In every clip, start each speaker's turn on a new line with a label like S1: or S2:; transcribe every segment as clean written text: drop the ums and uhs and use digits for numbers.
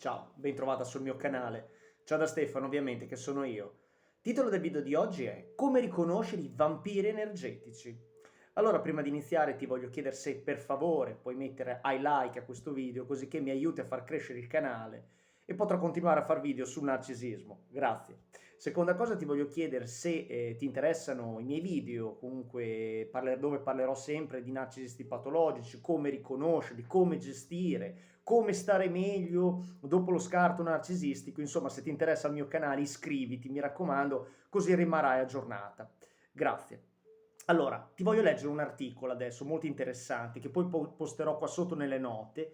S1: Ciao, ben trovata sul mio canale. Ciao da Stefano, ovviamente, che sono io. Titolo del video di oggi è Come riconoscere i vampiri energetici. Allora, prima di iniziare ti voglio chiedere se per favore puoi mettere I like a questo video così che mi aiuti a far crescere il canale e potrò continuare a far video sul narcisismo. Grazie. Seconda cosa ti voglio chiedere se ti interessano i miei video, comunque dove parlerò sempre di narcisisti patologici, come riconoscerli, come gestire, come stare meglio dopo lo scarto narcisistico. Insomma, se ti interessa il mio canale iscriviti, mi raccomando, così rimarrai aggiornata. Grazie. Allora, ti voglio leggere un articolo adesso molto interessante che poi posterò qua sotto nelle note,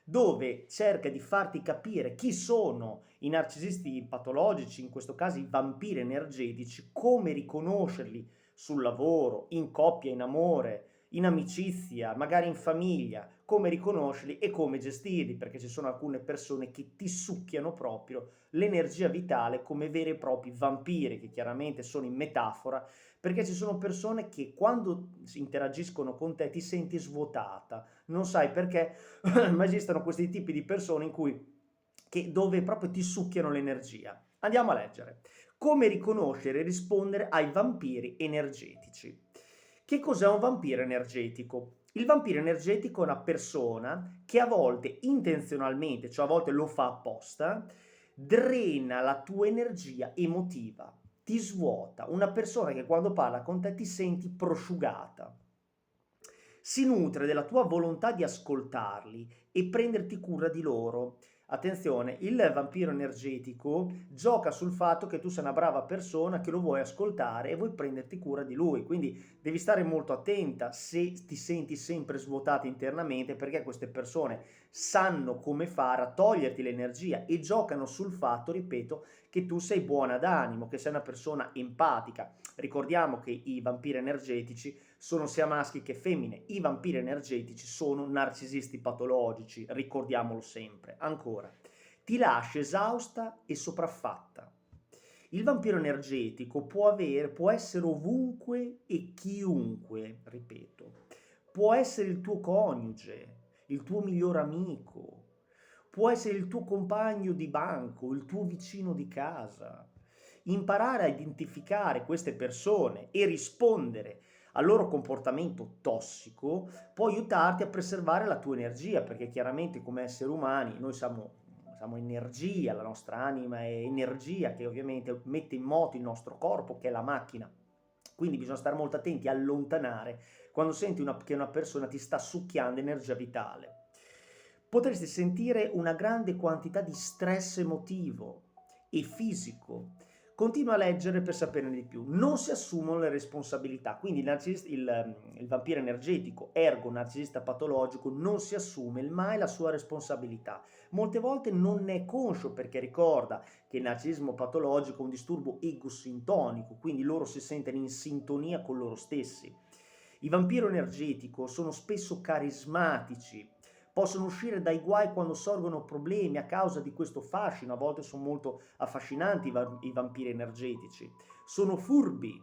S1: dove cerca di farti capire chi sono i narcisisti patologici, in questo caso i vampiri energetici, come riconoscerli sul lavoro, in coppia, in amore, in amicizia, magari in famiglia, come riconoscerli e come gestirli, perché ci sono alcune persone che ti succhiano proprio l'energia vitale come veri e propri vampiri, che chiaramente sono in metafora, perché ci sono persone che quando interagiscono con te ti senti svuotata, non sai perché, ma esistono questi tipi di persone dove proprio ti succhiano l'energia. Andiamo a leggere. Come riconoscere e rispondere ai vampiri energetici. Che cos'è un vampiro energetico? Il vampiro energetico è una persona che a volte intenzionalmente, cioè a volte lo fa apposta, drena la tua energia emotiva, ti svuota. Una persona che quando parla con te ti senti prosciugata. Si nutre della tua volontà di ascoltarli e prenderti cura di loro. Attenzione, il vampiro energetico gioca sul fatto che tu sei una brava persona, che lo vuoi ascoltare e vuoi prenderti cura di lui, quindi devi stare molto attenta se ti senti sempre svuotata internamente, perché queste persone sanno come fare a toglierti l'energia e giocano sul fatto, ripeto, che tu sei buona d'animo, che sei una persona empatica. Ricordiamo che i vampiri energetici sono sia maschi che femmine. I vampiri energetici sono narcisisti patologici, ricordiamolo sempre. Ancora, ti lascia esausta e sopraffatta. Il vampiro energetico può essere ovunque e chiunque, ripeto. Può essere il tuo coniuge, il tuo miglior amico, può essere il tuo compagno di banco, il tuo vicino di casa. Imparare a identificare queste persone e rispondere al loro comportamento tossico può aiutarti a preservare la tua energia, perché chiaramente come esseri umani noi siamo energia, la nostra anima è energia che ovviamente mette in moto il nostro corpo, che è la macchina. Quindi bisogna stare molto attenti a allontanare quando senti che una persona ti sta succhiando energia vitale. Potresti sentire una grande quantità di stress emotivo e fisico. Continua a leggere per saperne di più. Non si assumono le responsabilità, quindi il vampiro energetico, ergo narcisista patologico, non si assume mai la sua responsabilità. Molte volte non ne è conscio perché ricorda che il narcisismo patologico è un disturbo egosintonico, quindi loro si sentono in sintonia con loro stessi. I vampiro energetico sono spesso carismatici, possono uscire dai guai quando sorgono problemi a causa di questo fascino, a volte sono molto affascinanti i vampiri energetici, sono furbi,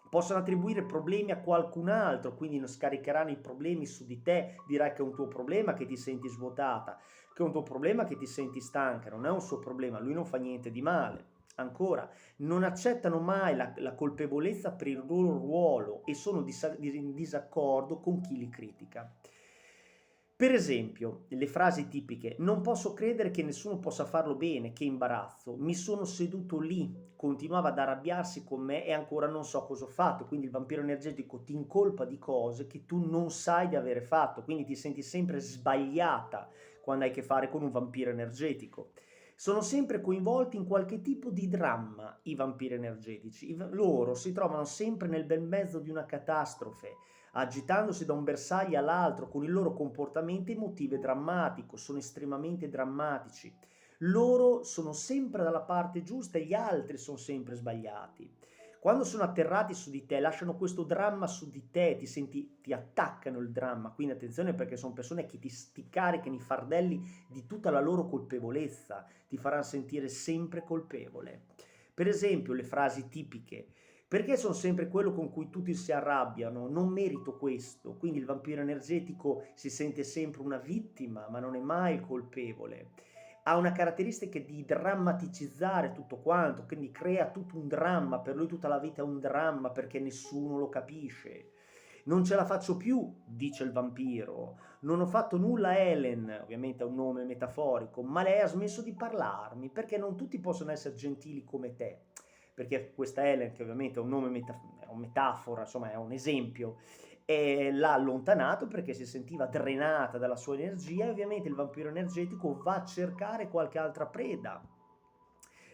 S1: possono attribuire problemi a qualcun altro, quindi scaricheranno i problemi su di te, dirai che è un tuo problema che ti senti svuotata, che è un tuo problema che ti senti stanca, non è un suo problema, lui non fa niente di male. Ancora, non accettano mai la colpevolezza per il loro ruolo e sono in disaccordo con chi li critica. Per esempio, le frasi tipiche: non posso credere che nessuno possa farlo bene, che imbarazzo, mi sono seduto lì, continuava ad arrabbiarsi con me e ancora non so cosa ho fatto. Quindi il vampiro energetico ti incolpa di cose che tu non sai di avere fatto, quindi ti senti sempre sbagliata quando hai a che fare con un vampiro energetico. Sono sempre coinvolti in qualche tipo di dramma i vampiri energetici, loro si trovano sempre nel bel mezzo di una catastrofe, agitandosi da un bersaglio all'altro con il loro comportamento emotivo e drammatico, sono estremamente drammatici. Loro sono sempre dalla parte giusta e gli altri sono sempre sbagliati. Quando sono atterrati su di te, lasciano questo dramma su di te, ti attaccano il dramma, quindi attenzione perché sono persone che ti caricano i fardelli di tutta la loro colpevolezza, ti faranno sentire sempre colpevole. Per esempio, le frasi tipiche: perché sono sempre quello con cui tutti si arrabbiano? Non merito questo. Quindi il vampiro energetico si sente sempre una vittima, ma non è mai il colpevole. ha una caratteristica di drammaticizzare tutto quanto, quindi crea tutto un dramma, per lui tutta la vita è un dramma perché nessuno lo capisce. Non ce la faccio più, dice il vampiro, non ho fatto nulla a Helen, ovviamente è un nome metaforico, ma lei ha smesso di parlarmi perché non tutti possono essere gentili come te. Perché questa Helen, che ovviamente è un nome, è una metafora, insomma è un esempio, e l'ha allontanato perché si sentiva drenata dalla sua energia e ovviamente il vampiro energetico va a cercare qualche altra preda.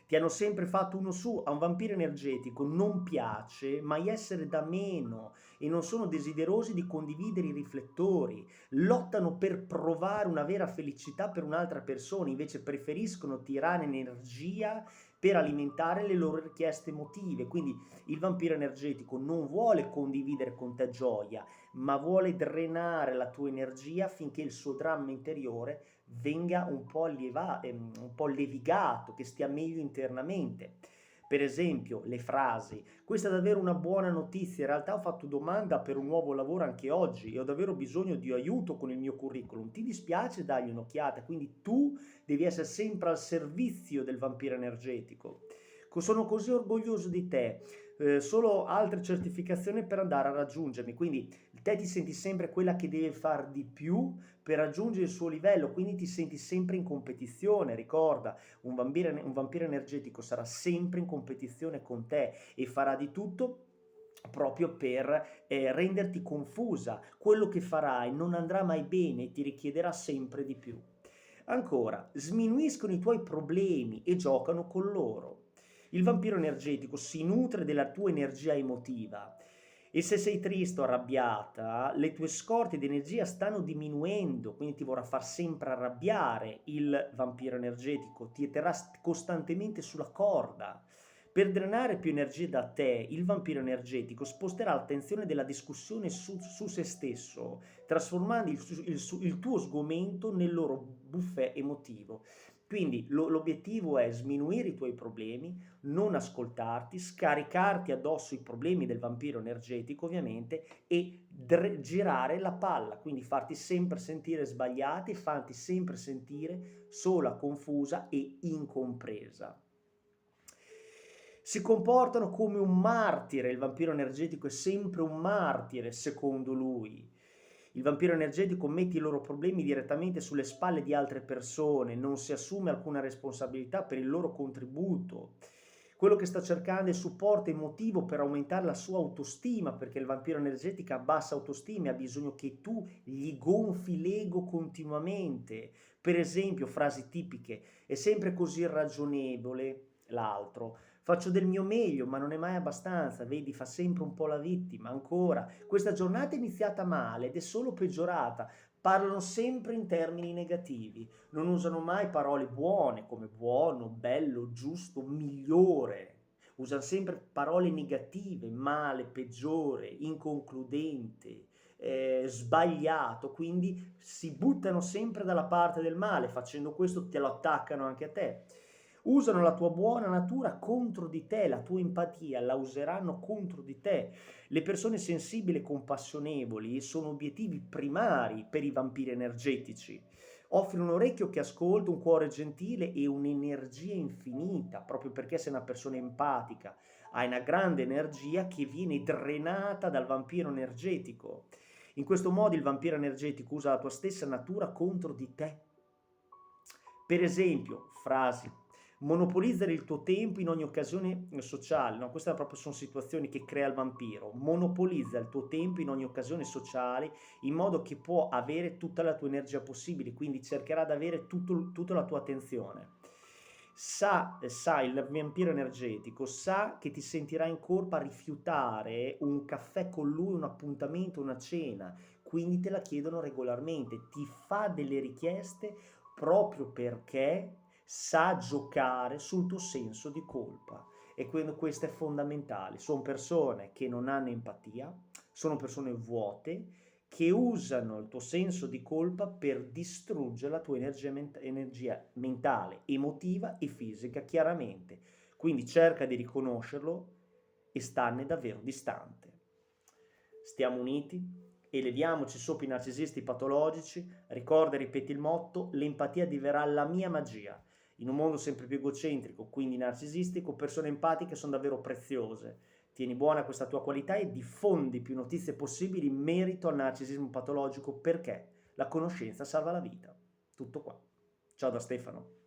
S1: Ti hanno sempre fatto uno su, a un vampiro energetico non piace mai essere da meno e non sono desiderosi di condividere i riflettori, lottano per provare una vera felicità per un'altra persona, invece preferiscono tirare energia per alimentare le loro richieste emotive. Quindi il vampiro energetico non vuole condividere con te gioia, ma vuole drenare la tua energia affinché il suo dramma interiore venga un po' levigato, che stia meglio internamente. Per esempio, le frasi. Questa è davvero una buona notizia. In realtà ho fatto domanda per un nuovo lavoro anche oggi e ho davvero bisogno di aiuto con il mio curriculum. Ti dispiace dargli un'occhiata? Quindi tu devi essere sempre al servizio del vampiro energetico. Sono così orgoglioso di te. Solo altre certificazioni per andare a raggiungermi. Quindi te ti senti sempre quella che deve far di più per raggiungere il suo livello, quindi ti senti sempre in competizione. Ricorda, un vampiro energetico sarà sempre in competizione con te e farà di tutto proprio per renderti confusa. Quello che farai non andrà mai bene e ti richiederà sempre di più. Ancora, sminuiscono i tuoi problemi e giocano con loro. Il vampiro energetico si nutre della tua energia emotiva e se sei triste o arrabbiata, le tue scorte di energia stanno diminuendo, quindi ti vorrà far sempre arrabbiare il vampiro energetico, ti terrà costantemente sulla corda. Per drenare più energia da te, il vampiro energetico sposterà l'attenzione della discussione su se stesso, trasformando il tuo sgomento nel loro buffet emotivo. Quindi l'obiettivo è sminuire i tuoi problemi, non ascoltarti, scaricarti addosso i problemi del vampiro energetico ovviamente e girare la palla, quindi farti sempre sentire sbagliati, farti sempre sentire sola, confusa e incompresa. Si comportano come un martire, il vampiro energetico è sempre un martire secondo lui. Il vampiro energetico mette i loro problemi direttamente sulle spalle di altre persone, non si assume alcuna responsabilità per il loro contributo. Quello che sta cercando è supporto emotivo per aumentare la sua autostima, perché il vampiro energetico ha bassa autostima e ha bisogno che tu gli gonfi l'ego continuamente. Per esempio, frasi tipiche, è sempre così irragionevole l'altro. Faccio del mio meglio, ma non è mai abbastanza, vedi, fa sempre un po' la vittima. Ancora, questa giornata è iniziata male ed è solo peggiorata. Parlano sempre in termini negativi, non usano mai parole buone come buono, bello, giusto, migliore. Usano sempre parole negative, male, peggiore, inconcludente, sbagliato, quindi si buttano sempre dalla parte del male, facendo questo te lo attaccano anche a te. Usano la tua buona natura contro di te, la tua empatia la useranno contro di te. Le persone sensibili e compassionevoli sono obiettivi primari per i vampiri energetici. Offri un orecchio che ascolta, un cuore gentile e un'energia infinita, proprio perché sei una persona empatica. Hai una grande energia che viene drenata dal vampiro energetico. In questo modo il vampiro energetico usa la tua stessa natura contro di te. Per esempio, frasi: monopolizzare il tuo tempo in ogni occasione sociale. No, queste proprio sono situazioni che crea il vampiro. Monopolizza il tuo tempo in ogni occasione sociale in modo che può avere tutta la tua energia possibile, quindi cercherà di avere tutta la tua attenzione. Il vampiro energetico sa che ti sentirà in colpa a rifiutare un caffè con lui, un appuntamento, una cena, quindi te la chiedono regolarmente, ti fa delle richieste proprio perché sa giocare sul tuo senso di colpa. E quindi questo è fondamentale. Sono persone che non hanno empatia, sono persone vuote che usano il tuo senso di colpa per distruggere la tua energia mentale, emotiva e fisica, chiaramente. Quindi cerca di riconoscerlo e starne davvero distante. Stiamo uniti, Eleviamoci sopra i narcisisti patologici, ricorda e ripeti il motto: l'empatia diverrà la mia magia. In un mondo sempre più egocentrico, quindi narcisistico, persone empatiche sono davvero preziose. Tieni buona questa tua qualità e diffondi più notizie possibili in merito al narcisismo patologico, perché la conoscenza salva la vita. Tutto qua. Ciao da Stefano.